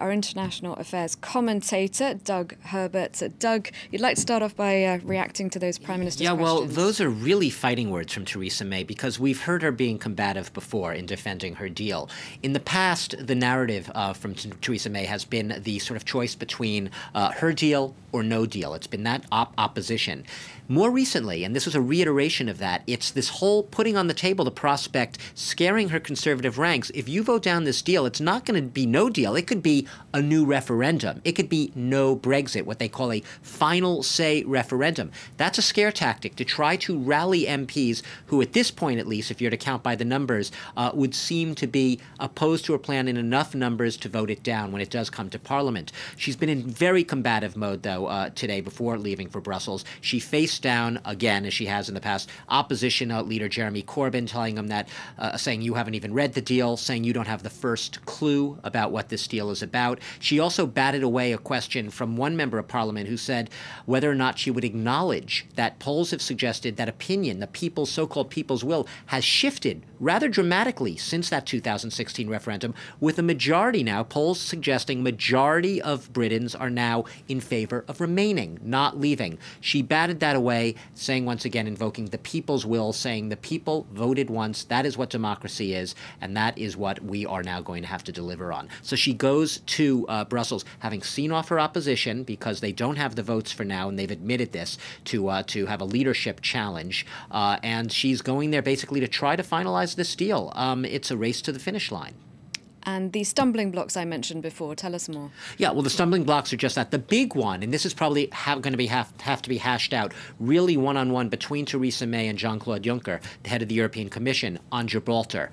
our international affairs commentator, Doug Herbert. Doug, you'd like to start off by reacting to those Prime Minister's questions? Well, those are really fighting words from Theresa May, because we've heard her being combative before in defending her deal. In the past, the narrative from Theresa May has been the sort of choice between her deal or no deal. It's been that opposition. More recently, and this was a reiteration of that, it's this whole putting on the table the prospect, scaring her conservative ranks. If you vote down this deal, it's not going to be no deal. It could be a new referendum. It could be no Brexit, what they call a final say referendum. That's a scare tactic to try to rally MPs who, at this point at least, if you're to count by the numbers, would seem to be opposed to her plan in enough numbers to vote it down when it does come to Parliament. She's been in very combative mode, though, today before leaving for Brussels. She faced down, again, as she has in the past, opposition leader Jeremy Corbyn, telling him that, saying you haven't even read the deal, saying you don't have the first clue about what this deal is about. She also batted away a question from one member of Parliament who said whether or not she would acknowledge that polls have suggested that opinion, the people's so-called people's will, has shifted rather dramatically since that 2016 referendum, with a majority now, polls suggesting majority of Britons are now in favor of remaining, not leaving. She batted that away, saying once again, invoking the people's will, saying the people voted once, that is what democracy is, and that is what we are now going to have to deliver on. So she goes to Brussels, having seen off her opposition, because they don't have the votes for now, and they've admitted this, to have a leadership challenge, and she's going there basically to try to finalize this deal. It's a race to the finish line. And the stumbling blocks I mentioned before, tell us more. Yeah, well, the stumbling blocks are just that. The big one, and this is probably going to have to be hashed out, really one-on-one between Theresa May and Jean-Claude Juncker, the head of the European Commission, on Gibraltar.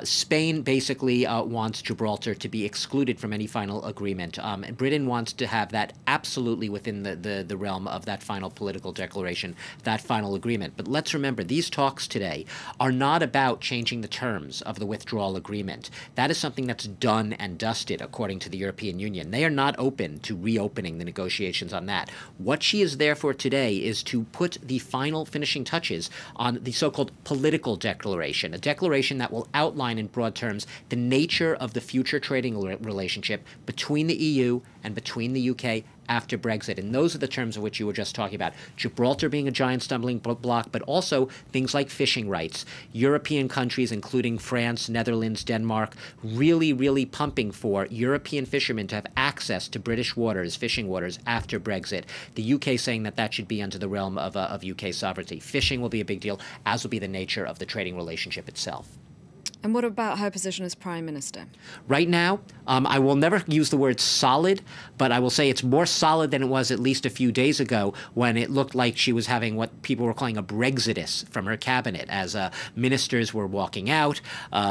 Spain basically wants Gibraltar to be excluded from any final agreement. And Britain wants to have that absolutely within the realm of that final political declaration, that final agreement. But let's remember, these talks today are not about changing the terms of the withdrawal agreement. That is something that's done and dusted, according to the European Union. They are not open to reopening the negotiations on that. What she is there for today is to put the final finishing touches on the so-called political declaration, a declaration that will outline in broad terms the nature of the future trading relationship between the EU and between the UK after Brexit. And those are the terms of which you were just talking about. Gibraltar being a giant stumbling block, but also things like fishing rights. European countries, including France, Netherlands, Denmark, really pumping for European fishermen to have access to British waters, fishing waters, after Brexit. The UK saying that that should be under the realm of UK sovereignty. Fishing will be a big deal, as will be the nature of the trading relationship itself. And what about her position as Prime Minister? Right now, I will never use the word solid, but I will say it's more solid than it was at least a few days ago, when it looked like she was having what people were calling a Brexitist from her cabinet, as ministers were walking out,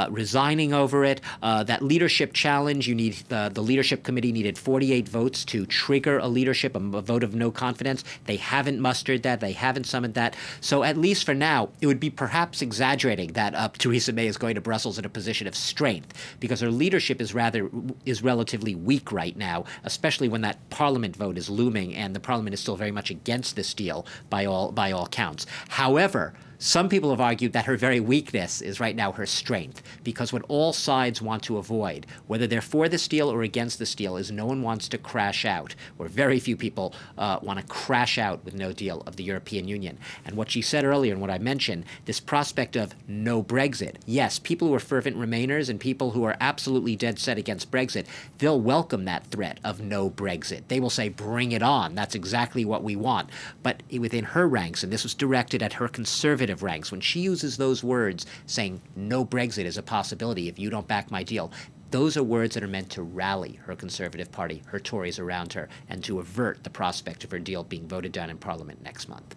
resigning over it. That leadership challenge, you need the leadership committee needed 48 votes to trigger a leadership, a vote of no confidence. They haven't mustered that. They haven't summoned that. So at least for now, it would be perhaps exaggerating that Theresa May is going to Brussels in a position of strength, because her leadership is relatively weak right now, especially when that Parliament vote is looming, and the Parliament is still very much against this deal by all counts. However, some people have argued that her very weakness is right now her strength, because what all sides want to avoid, whether they're for this deal or against this deal, is no one wants to crash out, or very few people want to crash out with no deal of the European Union. And what she said earlier, and what I mentioned, this prospect of no Brexit. Yes, people who are fervent Remainers and people who are absolutely dead set against Brexit, they'll welcome that threat of no Brexit. They will say, bring it on. That's exactly what we want. But within her ranks, and this was directed at her conservative ranks, when she uses those words saying no Brexit is a possibility if you don't back my deal, those are words that are meant to rally her Conservative Party, her Tories around her, and to avert the prospect of her deal being voted down in Parliament next month.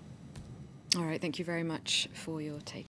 All right, thank you very much for your take.